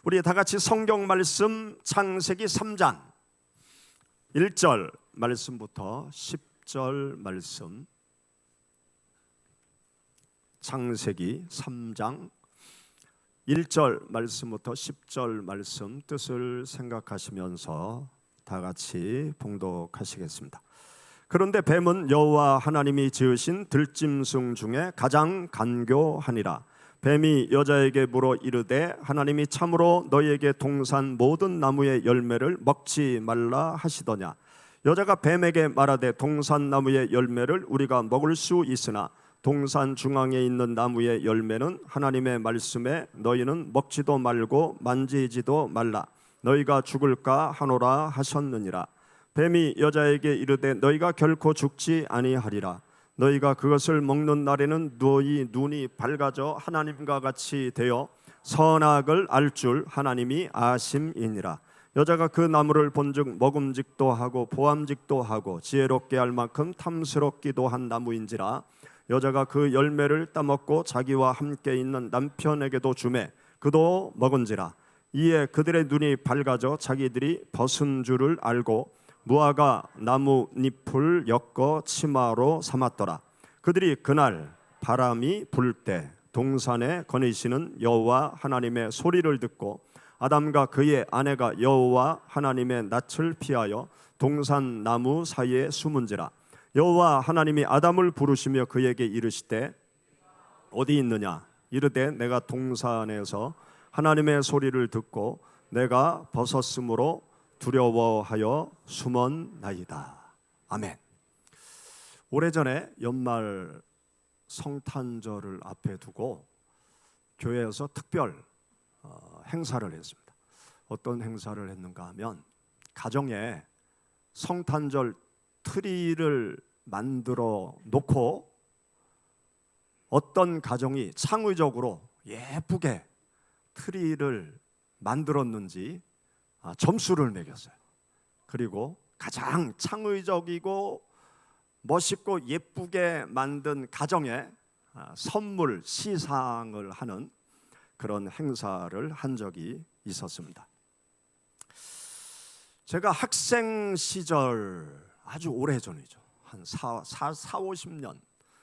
우리 다 같이 성경 말씀 창세기 3장 1절 말씀부터 10절 말씀, 창세기 3장 1절 말씀부터 10절 말씀 뜻을 생각하시면서 다 같이 봉독하시겠습니다. 그런데 뱀은 여호와 하나님이 지으신 들짐승 중에 가장 간교하니라. 뱀이 여자에게 물어 이르되 하나님이 참으로 너희에게 동산 모든 나무의 열매를 먹지 말라 하시더냐. 여자가 뱀에게 말하되 동산 나무의 열매를 우리가 먹을 수 있으나 동산 중앙에 있는 나무의 열매는 하나님의 말씀에 너희는 먹지도 말고 만지지도 말라, 너희가 죽을까 하노라 하셨느니라. 뱀이 여자에게 이르되 너희가 결코 죽지 아니하리라. 너희가 그것을 먹는 날에는 너희 눈이 밝아져 하나님과 같이 되어 선악을 알 줄 하나님이 아심이니라. 여자가 그 나무를 본즉 먹음직도 하고 보암직도 하고 지혜롭게 할 만큼 탐스럽기도 한 나무인지라. 여자가 그 열매를 따먹고 자기와 함께 있는 남편에게도 주매 그도 먹은지라. 이에 그들의 눈이 밝아져 자기들이 벗은 줄을 알고 무화과 나무 잎을 엮어 치마로 삼았더라. 그들이 그날 바람이 불 때 동산에 거니시는 여호와 하나님의 소리를 듣고 아담과 그의 아내가 여호와 하나님의 낯을 피하여 동산 나무 사이에 숨은지라. 여호와 하나님이 아담을 부르시며 그에게 이르시되 어디 있느냐. 이르되 내가 동산에서 하나님의 소리를 듣고 내가 벗었으므로 두려워하여 숨었나이다. 아멘. 오래전에 연말 성탄절을 앞에 두고 교회에서 특별 행사를 했습니다. 어떤 행사를 했는가 하면 가정에 성탄절 트리를 만들어 놓고 어떤 가정이 창의적으로 예쁘게 트리를 만들었는지 점수를 매겼어요. 그리고 가장 창의적이고 멋있고 예쁘게 만든 가정에 선물 시상을 하는 그런 행사를 한 적이 있었습니다. 제가 학생 시절 아주 오래전이죠. 한 40-50년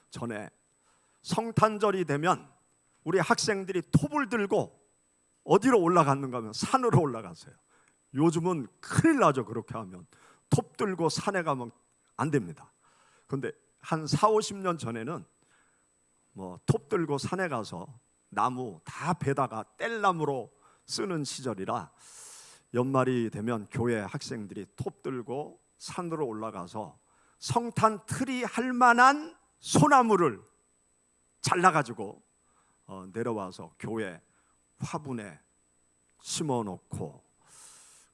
전에 성탄절이 되면 우리 학생들이 톱을 들고 어디로 올라갔는가 하면 산으로 올라갔어요. 요즘은 큰일 나죠. 그렇게 하면 톱 들고 산에 가면 안 됩니다. 그런데 한 40-50년 전에는 톱 들고 산에 가서 나무 다 베다가 뗄나무로 쓰는 시절이라 연말이 되면 교회 학생들이 톱 들고 산으로 올라가서 성탄 트리 할 만한 소나무를 잘라가지고 내려와서 교회 화분에 심어놓고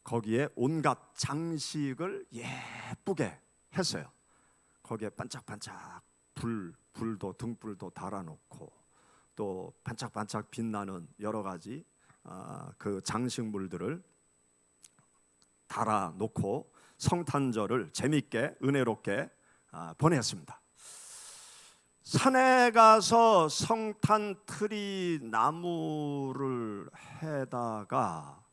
거기에 온갖 장식을 예쁘게 했어요. 거기에 반짝반짝 불도 등불도 달아놓고 또 반짝반짝 빛나는 여러 가지 그 장식물들을 달아놓고 성탄절을 재밌게 은혜롭게 보냈습니다. 산에 가서 성탄 트리 나무를 해다가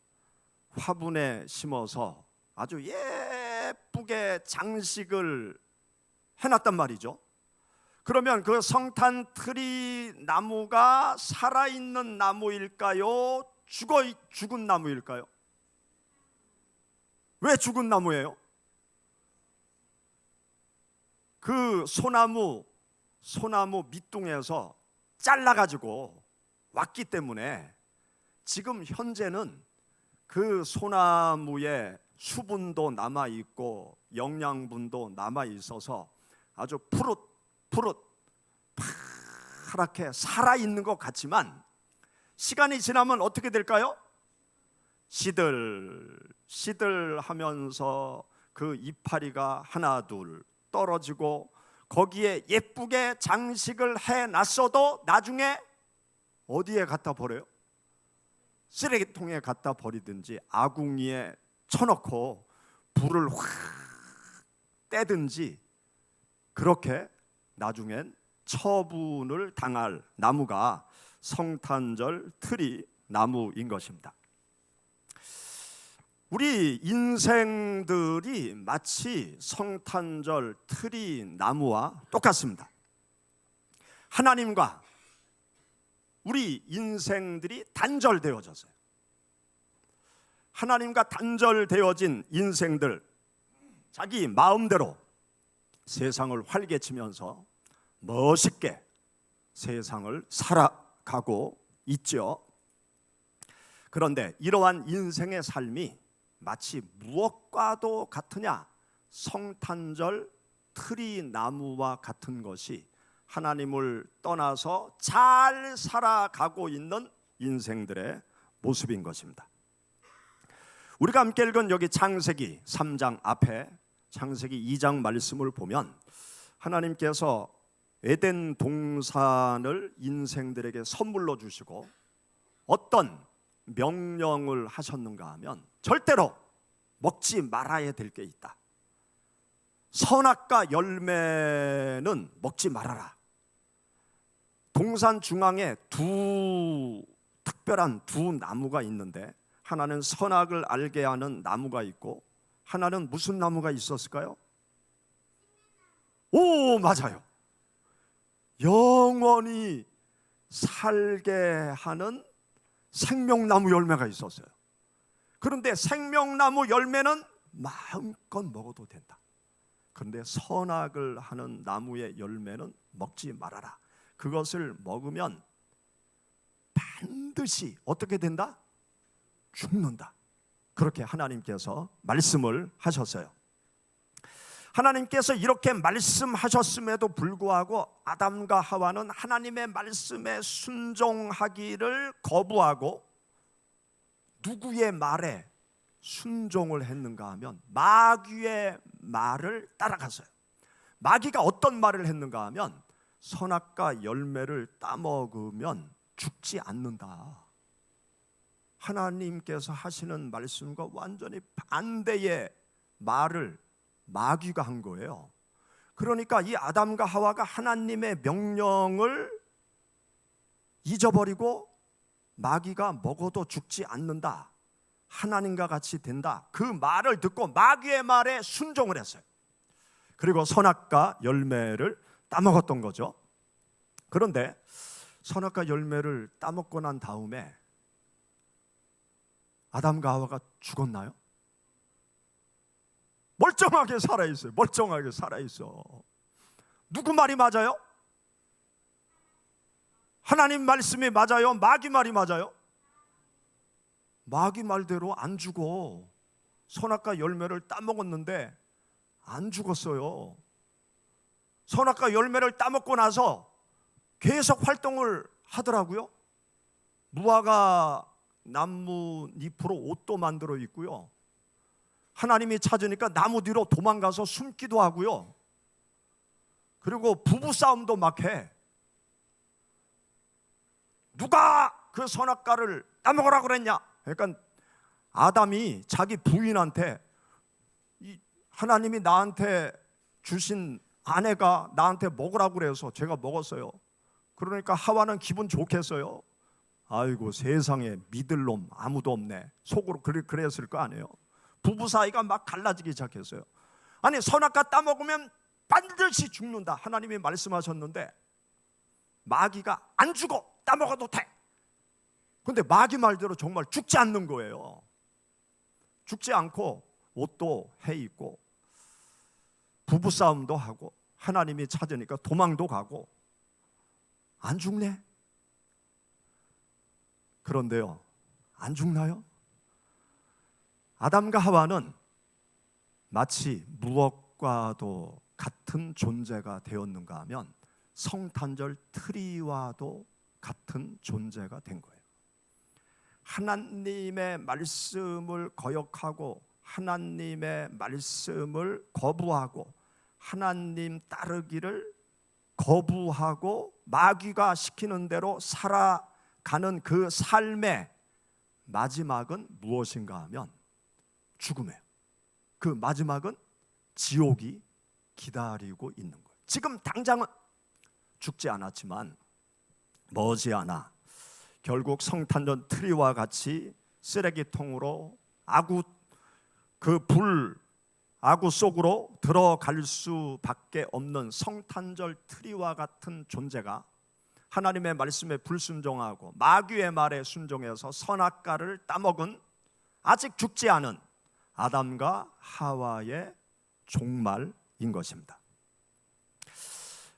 화분에 심어서 아주 예쁘게 장식을 해놨단 말이죠. 그러면 그 성탄 트리 나무가 살아있는 나무일까요? 죽은 나무일까요? 왜 죽은 나무예요? 그 소나무 밑둥에서 잘라가지고 왔기 때문에 지금 현재는 그 소나무에 수분도 남아있고 영양분도 남아있어서 아주 푸릇 파랗게 살아있는 것 같지만 시간이 지나면 어떻게 될까요? 시들하면서 그 이파리가 하나 둘 떨어지고 거기에 예쁘게 장식을 해놨어도 나중에 어디에 갖다 버려요? 쓰레기통에 갖다 버리든지 아궁이에 쳐놓고 불을 확 떼든지 그렇게 나중엔 처분을 당할 나무가 성탄절 트리 나무인 것입니다. 우리 인생들이 마치 성탄절 트리 나무와 똑같습니다. 하나님과 우리 인생들이 단절되어졌어요. 하나님과 단절되어진 인생들, 자기 마음대로 세상을 활개치면서 멋있게 세상을 살아가고 있죠. 그런데 이러한 인생의 삶이 마치 무엇과도 같으냐? 성탄절 트리 나무와 같은 것이 하나님을 떠나서 잘 살아가고 있는 인생들의 모습인 것입니다. 우리가 함께 읽은 여기 창세기 3장 앞에 창세기 2장 말씀을 보면 하나님께서 에덴 동산을 인생들에게 선물로 주시고 어떤 명령을 하셨는가 하면 절대로 먹지 말아야 될 게 있다. 선악과 열매는 먹지 말아라. 동산 중앙에 특별한 두 나무가 있는데 하나는 선악을 알게 하는 나무가 있고 하나는 무슨 나무가 있었을까요? 오, 맞아요. 영원히 살게 하는 생명나무 열매가 있었어요. 그런데 생명나무 열매는 마음껏 먹어도 된다. 그런데 선악을 하는 나무의 열매는 먹지 말아라. 그것을 먹으면 반드시 어떻게 된다? 죽는다. 그렇게 하나님께서 말씀을 하셨어요. 하나님께서 이렇게 말씀하셨음에도 불구하고 아담과 하와는 하나님의 말씀에 순종하기를 거부하고 누구의 말에 순종을 했는가 하면 마귀의 말을 따라갔어요. 마귀가 어떤 말을 했는가 하면 선악과 열매를 따먹으면 죽지 않는다. 하나님께서 하시는 말씀과 완전히 반대의 말을 마귀가 한 거예요. 그러니까 이 아담과 하와가 하나님의 명령을 잊어버리고 마귀가 먹어도 죽지 않는다, 하나님과 같이 된다, 그 말을 듣고 마귀의 말에 순종을 했어요. 그리고 선악과 열매를 따먹었던 거죠. 그런데 선악과 열매를 따먹고 난 다음에 아담과 하와가 죽었나요? 멀쩡하게 살아있어요. 멀쩡하게 살아있어. 누구 말이 맞아요? 하나님 말씀이 맞아요? 마귀 말이 맞아요? 마귀 말대로 안 죽어. 선악과 열매를 따먹었는데 안 죽었어요. 선악과 열매를 따먹고 나서 계속 활동을 하더라고요. 무화과 나뭇잎으로 옷도 만들어 입고요. 하나님이 찾으니까 나무 뒤로 도망가서 숨기도 하고요. 그리고 부부싸움도 막 해. 누가 그 선악과를 따먹으라고 그랬냐? 그러니까 아담이 자기 부인한테 하나님이 나한테 주신 아내가 나한테 먹으라고 그래서 제가 먹었어요. 그러니까 하와는 기분 좋겠어요. 아이고, 세상에 믿을 놈 아무도 없네. 속으로 그랬을 거 아니에요. 부부 사이가 막 갈라지기 시작했어요. 아니, 선악과 따먹으면 반드시 죽는다, 하나님이 말씀하셨는데 마귀가 안 죽어, 따먹어도 돼. 근데 마귀 말대로 정말 죽지 않는 거예요. 죽지 않고 옷도 해 입고 부부싸움도 하고 하나님이 찾으니까 도망도 가고 안 죽네. 그런데요, 안 죽나요? 아담과 하와는 마치 무엇과도 같은 존재가 되었는가 하면 성탄절 트리와도 같은 존재가 된 거예요. 하나님의 말씀을 거역하고 하나님의 말씀을 거부하고 하나님 따르기를 거부하고 마귀가 시키는 대로 살아가는 그 삶의 마지막은 무엇인가 하면 죽음이에요. 그 마지막은 지옥이 기다리고 있는 거예요. 지금 당장은 죽지 않았지만 머지않아 결국 성탄절 트리와 같이 쓰레기통으로 그 불 아구 속으로 들어갈 수밖에 없는 성탄절 트리와 같은 존재가 하나님의 말씀에 불순종하고 마귀의 말에 순종해서 선악과를 따먹은 아직 죽지 않은 아담과 하와의 종말인 것입니다.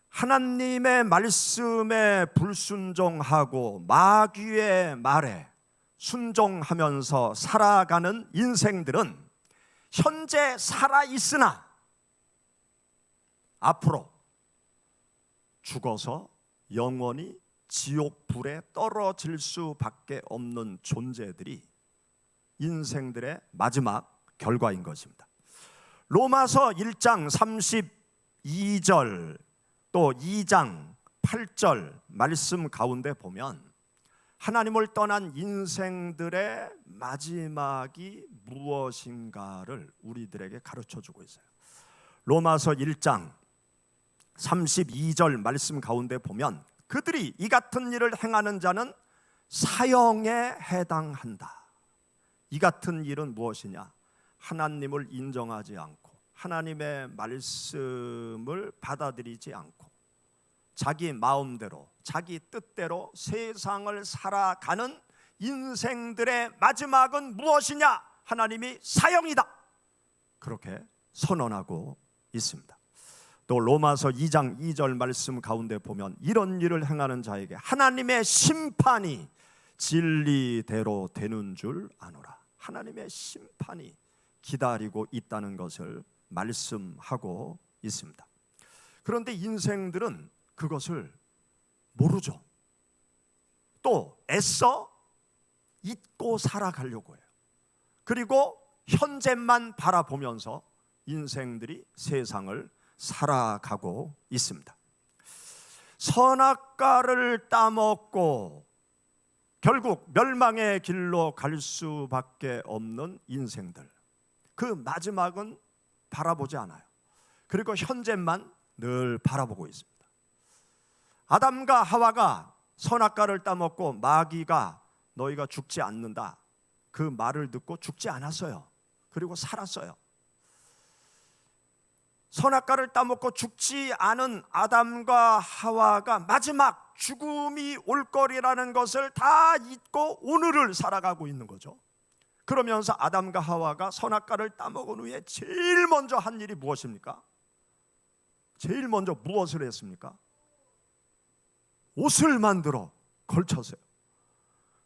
하나님의 말씀에 불순종하고 마귀의 말에 순종하면서 살아가는 인생들은 현재 살아있으나 앞으로 죽어서 영원히 지옥 불에 떨어질 수밖에 없는 존재들이 인생들의 마지막 결과인 것입니다. 로마서 1장 32절 또 2장 8절 말씀 가운데 보면 하나님을 떠난 인생들의 마지막이 무엇인가를 우리들에게 가르쳐주고 있어요. 로마서 1장 32절 말씀 가운데 보면 그들이 이 같은 일을 행하는 자는 사형에 해당한다. 이 같은 일은 무엇이냐? 하나님을 인정하지 않고 하나님의 말씀을 받아들이지 않고 자기 마음대로 자기 뜻대로 세상을 살아가는 인생들의 마지막은 무엇이냐? 하나님이 사형이다. 그렇게 선언하고 있습니다. 또 로마서 2장 2절 말씀 가운데 보면 이런 일을 행하는 자에게 하나님의 심판이 진리대로 되는 줄 아노라. 하나님의 심판이 기다리고 있다는 것을 말씀하고 있습니다. 그런데 인생들은 그것을 모르죠. 또 애써 잊고 살아가려고 해요. 그리고 현재만 바라보면서 인생들이 세상을 살아가고 있습니다. 선악과를 따먹고 결국 멸망의 길로 갈 수밖에 없는 인생들, 그 마지막은 바라보지 않아요. 그리고 현재만 늘 바라보고 있습니다. 아담과 하와가 선악과를 따먹고 마귀가 너희가 죽지 않는다, 그 말을 듣고 죽지 않았어요. 그리고 살았어요. 선악과를 따먹고 죽지 않은 아담과 하와가 마지막 죽음이 올 거리라는 것을 다 잊고 오늘을 살아가고 있는 거죠. 그러면서 아담과 하와가 선악과를 따먹은 후에 제일 먼저 한 일이 무엇입니까? 제일 먼저 무엇을 했습니까? 옷을 만들어 걸쳤어요.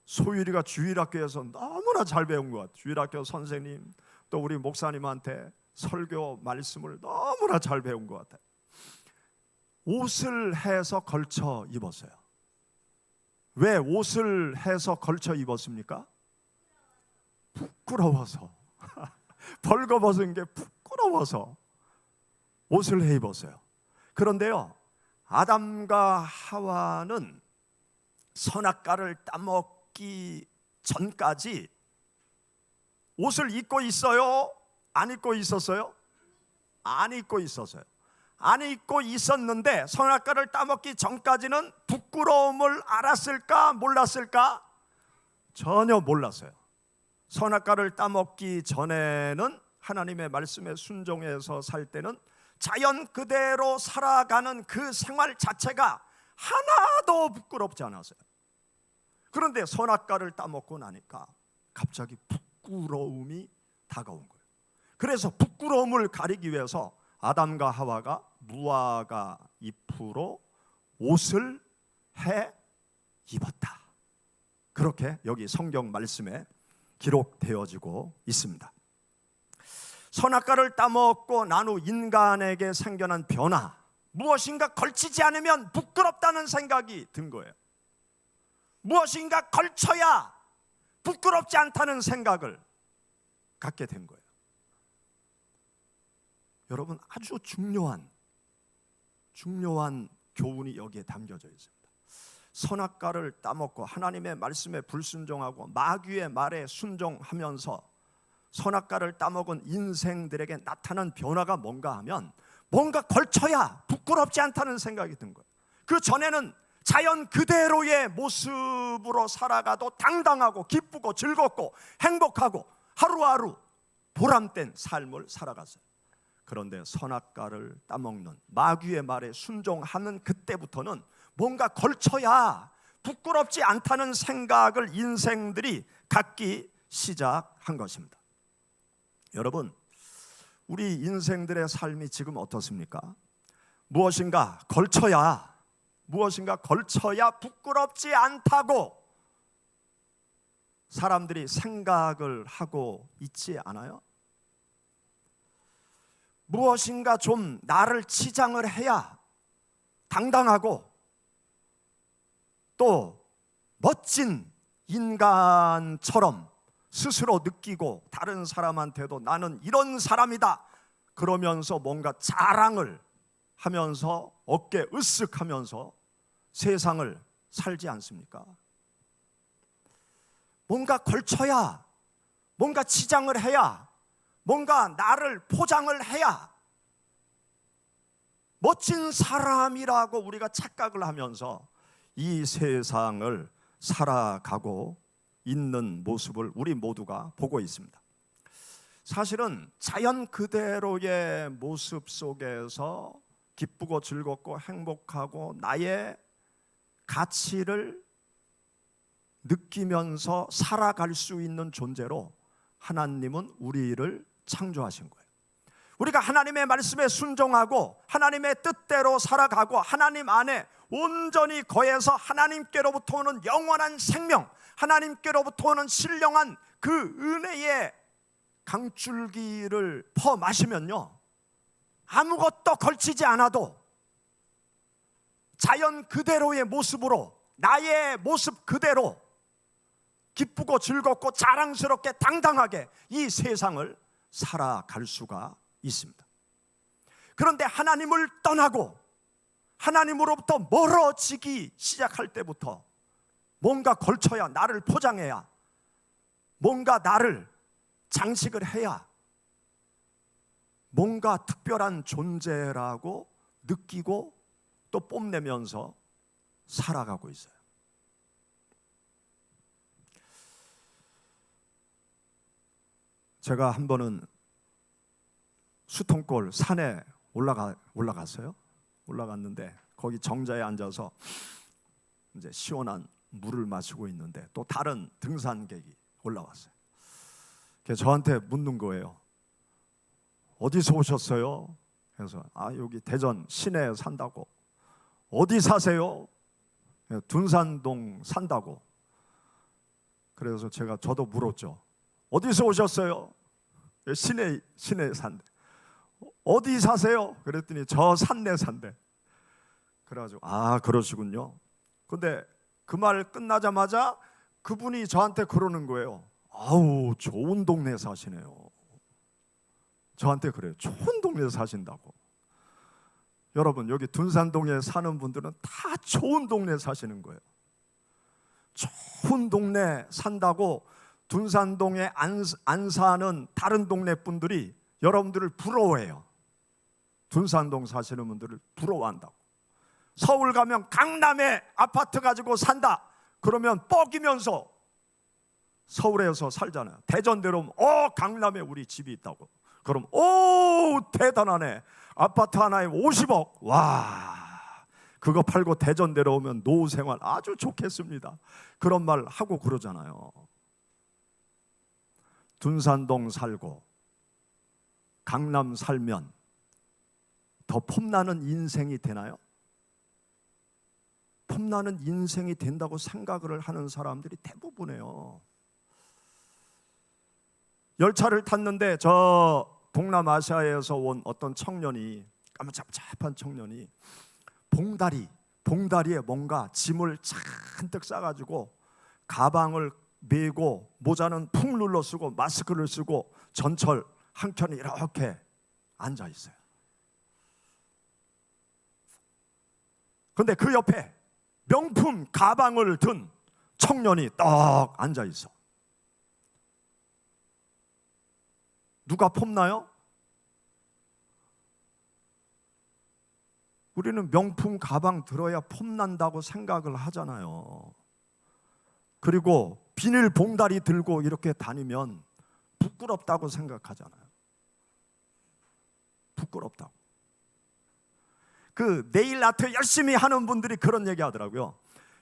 소율이가 주일학교에서 너무나 잘 배운 것 같아요. 주일학교 선생님 또 우리 목사님한테 설교 말씀을 너무나 잘 배운 것 같아요. 옷을 해서 걸쳐 입었어요. 왜 옷을 해서 걸쳐 입었습니까? 부끄러워서. 벌거벗은 게 부끄러워서 옷을 해 입었어요. 그런데요, 아담과 하와는 선악과를 따먹기 전까지 옷을 입고 있어요? 안 입고 있었어요? 안 입고 있었어요. 안 입고 있었는데 선악과를 따먹기 전까지는 부끄러움을 알았을까 몰랐을까? 전혀 몰랐어요. 선악과를 따먹기 전에는 하나님의 말씀에 순종해서 살 때는 자연 그대로 살아가는 그 생활 자체가 하나도 부끄럽지 않았어요. 그런데 선악과를 따먹고 나니까 갑자기 부끄러움이 다가온 거예요. 그래서 부끄러움을 가리기 위해서 아담과 하와가 무화과 잎으로 옷을 해 입었다. 그렇게 여기 성경 말씀에 기록되어지고 있습니다. 선악과를 따먹고 난 후 인간에게 생겨난 변화, 무엇인가 걸치지 않으면 부끄럽다는 생각이 든 거예요. 무엇인가 걸쳐야 부끄럽지 않다는 생각을 갖게 된 거예요. 여러분, 아주 중요한 교훈이 여기에 담겨져 있습니다. 선악과를 따먹고 하나님의 말씀에 불순종하고 마귀의 말에 순종하면서 선악과를 따먹은 인생들에게 나타난 변화가 뭔가 하면 뭔가 걸쳐야 부끄럽지 않다는 생각이 든 거예요. 그 전에는 자연 그대로의 모습으로 살아가도 당당하고 기쁘고 즐겁고 행복하고 하루하루 보람된 삶을 살아갔어요. 그런데 선악과를 따먹는 마귀의 말에 순종하는 그때부터는 뭔가 걸쳐야 부끄럽지 않다는 생각을 인생들이 갖기 시작한 것입니다. 여러분, 우리 인생들의 삶이 지금 어떻습니까? 무엇인가 걸쳐야 부끄럽지 않다고 사람들이 생각을 하고 있지 않아요? 무엇인가 좀 나를 치장을 해야 당당하고 또 멋진 인간처럼 스스로 느끼고 다른 사람한테도 나는 이런 사람이다 그러면서 뭔가 자랑을 하면서 어깨 으쓱하면서 세상을 살지 않습니까? 뭔가 걸쳐야, 뭔가 치장을 해야, 뭔가 나를 포장을 해야 멋진 사람이라고 우리가 착각을 하면서 이 세상을 살아가고 있는 모습을 우리 모두가 보고 있습니다. 사실은 자연 그대로의 모습 속에서 기쁘고 즐겁고 행복하고 나의 가치를 느끼면서 살아갈 수 있는 존재로 하나님은 우리를 창조하신 거예요. 우리가 하나님의 말씀에 순종하고 하나님의 뜻대로 살아가고 하나님 안에 온전히 거해서 하나님께로부터 오는 영원한 생명, 하나님께로부터 오는 신령한 그 은혜의 강줄기를 퍼 마시면요, 아무것도 걸치지 않아도 자연 그대로의 모습으로, 나의 모습 그대로 기쁘고 즐겁고 자랑스럽게 당당하게 이 세상을 살아갈 수가 있습니다. 그런데 하나님을 떠나고 하나님으로부터 멀어지기 시작할 때부터 뭔가 걸쳐야, 나를 포장해야, 뭔가 나를 장식을 해야 뭔가 특별한 존재라고 느끼고 또 뽐내면서 살아가고 있어요. 제가 한 번은 수통골 산에 올라갔어요. 올라갔는데 거기 정자에 앉아서 이제 시원한 물을 마시고 있는데 또 다른 등산객이 올라왔어요. 그래서 저한테 묻는 거예요. 어디서 오셨어요? 그래서 여기 대전 시내에 산다고. 어디 사세요? 둔산동 산다고. 그래서 저도 물었죠. 어디서 오셨어요? 시내에 산대. 어디 사세요? 그랬더니 저 산내 산대. 그래가지고 그러시군요. 근데 그 말 끝나자마자 그분이 저한테 그러는 거예요. 아우, 좋은 동네에 사시네요. 저한테 그래요. 좋은 동네에 사신다고. 여러분, 여기 둔산동에 사는 분들은 다 좋은 동네에 사시는 거예요. 좋은 동네 산다고 둔산동에 안 사는 다른 동네 분들이 여러분들을 부러워해요. 둔산동 사시는 분들을 부러워한다고. 서울 가면 강남에 아파트 가지고 산다 그러면 뻐기면서 서울에서 살잖아요. 대전 내려오면 강남에 우리 집이 있다고. 그럼 대단하네. 아파트 하나에 50억. 와, 그거 팔고 대전 내려오면 노후 생활 아주 좋겠습니다. 그런 말 하고 그러잖아요. 둔산동 살고 강남 살면 더 폼나는 인생이 되나요? 폼나는 인생이 된다고 생각을 하는 사람들이 대부분이에요. 열차를 탔는데 저 동남아시아에서 온 어떤 청년이, 까무잡잡한 청년이 봉다리에 뭔가 짐을 잔뜩 싸가지고 가방을 메고 모자는 푹 눌러 쓰고 마스크를 쓰고 전철 한 켠에 이렇게 앉아 있어요. 그런데 그 옆에 명품 가방을 든 청년이 딱 앉아 있어. 누가 폼나요? 우리는 명품 가방 들어야 폼난다고 생각을 하잖아요. 그리고 비닐 봉다리 들고 이렇게 다니면 부끄럽다고 생각하잖아요. 부끄럽다고. 그 네일 아트 열심히 하는 분들이 그런 얘기 하더라고요.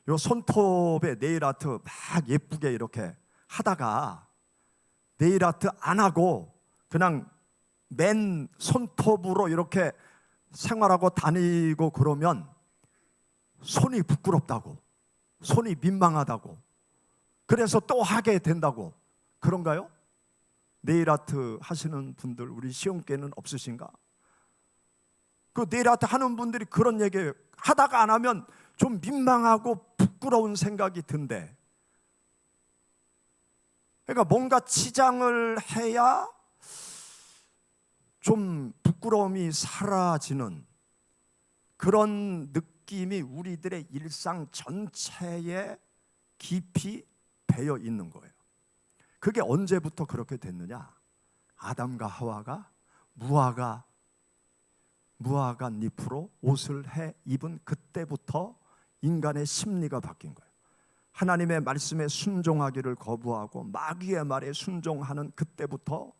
요 손톱에 네일 아트 막 예쁘게 이렇게 하다가 네일 아트 안 하고 그냥 맨 손톱으로 이렇게 생활하고 다니고 그러면 손이 부끄럽다고, 손이 민망하다고, 그래서 또 하게 된다고. 그런가요? 네일 아트 하시는 분들 우리 시험께는 없으신가? 그 네일 아트 하는 분들이 그런 얘기 하다가 안 하면 좀 민망하고 부끄러운 생각이 든대. 그러니까 뭔가 치장을 해야 좀 부끄러움이 사라지는 그런 느낌이 우리들의 일상 전체에 깊이 배어 있는 거예요. 그게 언제부터 그렇게 됐느냐? 아담과 하와가 무화과 잎으로 옷을 해 입은 그때부터 인간의 심리가 바뀐 거예요. 하나님의 말씀에 순종하기를 거부하고 마귀의 말에 순종하는 그때부터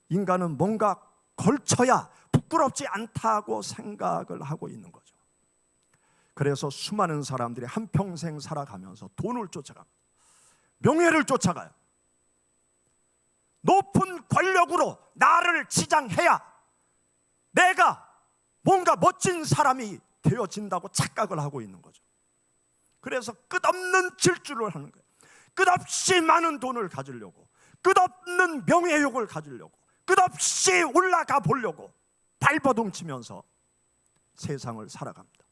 인간은 뭔가 걸쳐야 부끄럽지 않다고 생각을 하고 있는 거죠. 그래서 수많은 사람들이 한평생 살아가면서 돈을 쫓아갑니다. 명예를 쫓아가요. 높은 권력으로 나를 치장해야 내가 뭔가 멋진 사람이 되어진다고 착각을 하고 있는 거죠. 그래서 끝없는 질주를 하는 거예요. 끝없이 많은 돈을 가지려고, 끝없는 명예욕을 가지려고, 끝없이 올라가 보려고 발버둥 치면서 세상을 살아갑니다.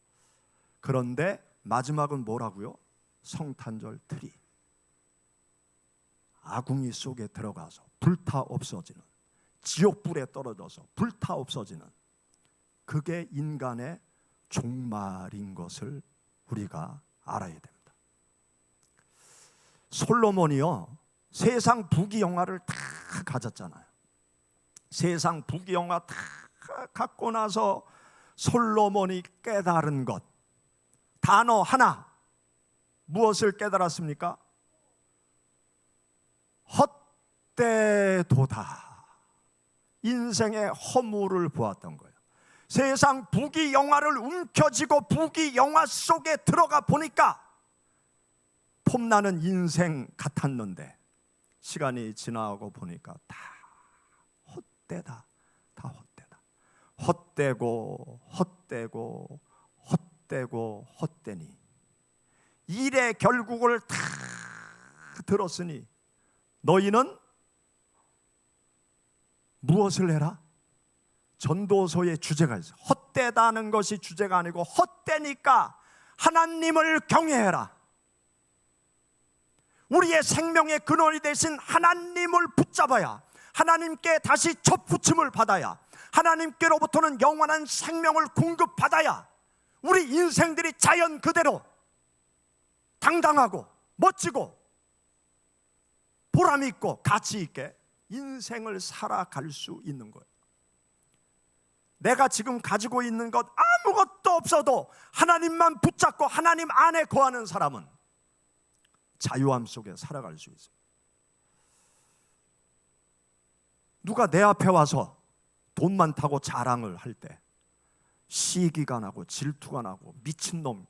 그런데 마지막은 뭐라고요? 성탄절 트리, 아궁이 속에 들어가서 불타 없어지는, 지옥불에 떨어져서 불타 없어지는, 그게 인간의 종말인 것을 우리가 알아야 됩니다. 솔로몬이요, 세상 부귀영화를 다 가졌잖아요. 세상 부귀영화 다 갖고 나서 솔로몬이 깨달은 것, 단어 하나, 무엇을 깨달았습니까? 헛되도다. 인생의 허물을 보았던 거예요. 세상 부귀영화를 움켜쥐고 부귀영화 속에 들어가 보니까 폼나는 인생 같았는데 시간이 지나고 보니까 다 헛되다. 다 헛되다. 헛되고 헛되고 헛되고 헛되니 일의 결국을 다 들었으니 너희는 무엇을 해라? 전도서의 주제가 있어요. 헛되다는 것이 주제가 아니고 헛되니까 하나님을 경외해라. 우리의 생명의 근원이 되신 하나님을 붙잡아야, 하나님께 다시 접붙임을 받아야, 하나님께로부터는 영원한 생명을 공급받아야 우리 인생들이 자연 그대로 당당하고 멋지고 보람 있고 가치 있게 인생을 살아갈 수 있는 거예요. 내가 지금 가지고 있는 것 아무것도 없어도 하나님만 붙잡고 하나님 안에 거하는 사람은 자유함 속에 살아갈 수 있어요. 누가 내 앞에 와서 돈 많다고 자랑을 할 때 시기가 나고 질투가 나고 미친놈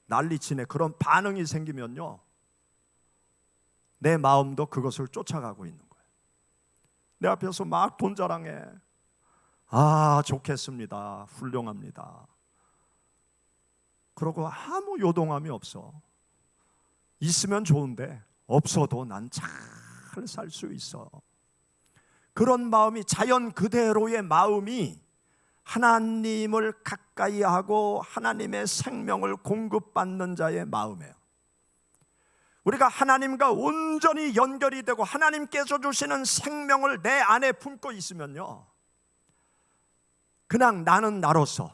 난리치네 그런 반응이 생기면요, 내 마음도 그것을 쫓아가고 있는 거예요. 내 앞에서 막 돈 자랑해. 아, 좋겠습니다. 훌륭합니다. 그러고 아무 요동함이 없어. 있으면 좋은데 없어도 난 잘 살 수 있어. 그런 마음이 자연 그대로의 마음이 하나님을 가까이 하고 하나님의 생명을 공급받는 자의 마음이에요. 우리가 하나님과 온전히 연결이 되고 하나님께서 주시는 생명을 내 안에 품고 있으면요, 그냥 나는 나로서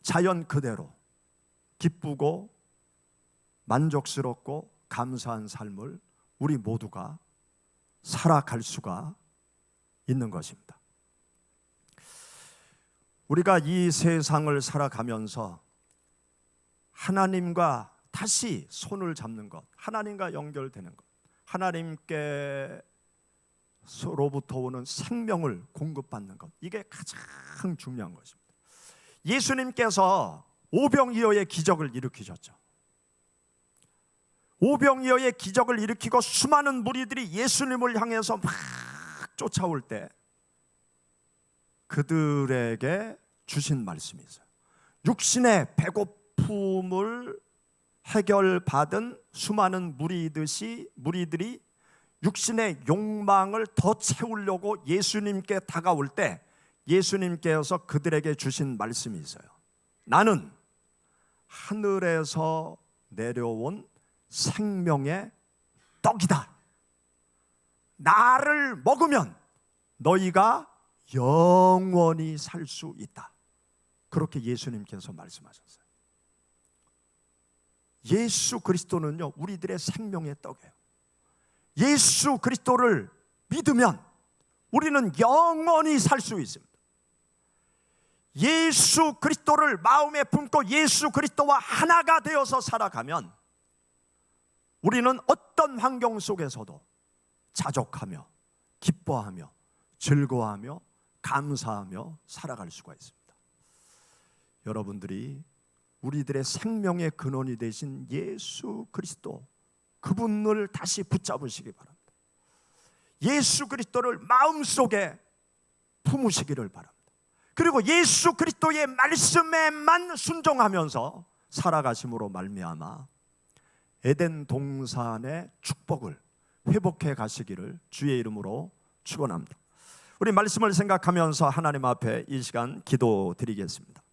자연 그대로 기쁘고 만족스럽고 감사한 삶을 우리 모두가 살아갈 수가 있는 것입니다. 우리가 이 세상을 살아가면서 하나님과 다시 손을 잡는 것, 하나님과 연결되는 것, 하나님께 서로부터 오는 생명을 공급받는 것, 이게 가장 중요한 것입니다. 예수님께서 오병이어의 기적을 일으키셨죠. 오병이어의 기적을 일으키고 수많은 무리들이 예수님을 향해서 막 쫓아올 때 그들에게 주신 말씀이 있어요. 육신의 배고픔을 해결받은 수많은 무리들이 육신의 욕망을 더 채우려고 예수님께 다가올 때 예수님께서 그들에게 주신 말씀이 있어요. 나는 하늘에서 내려온 생명의 떡이다. 나를 먹으면 너희가 영원히 살 수 있다. 그렇게 예수님께서 말씀하셨어요. 예수 그리스도는요, 우리들의 생명의 떡이에요. 예수 그리스도를 믿으면 우리는 영원히 살 수 있습니다. 예수 그리스도를 마음에 품고 예수 그리스도와 하나가 되어서 살아가면 우리는 어떤 환경 속에서도 자족하며 기뻐하며 즐거워하며 감사하며 살아갈 수가 있습니다. 여러분들이 우리들의 생명의 근원이 되신 예수 그리스도, 그분을 다시 붙잡으시기 바랍니다. 예수 그리스도를 마음속에 품으시기를 바랍니다. 그리고 예수 그리스도의 말씀에만 순종하면서 살아가심으로 말미암아 에덴 동산의 축복을 회복해 가시기를 주의 이름으로 축원합니다. 우리 말씀을 생각하면서 하나님 앞에 이 시간 기도드리겠습니다.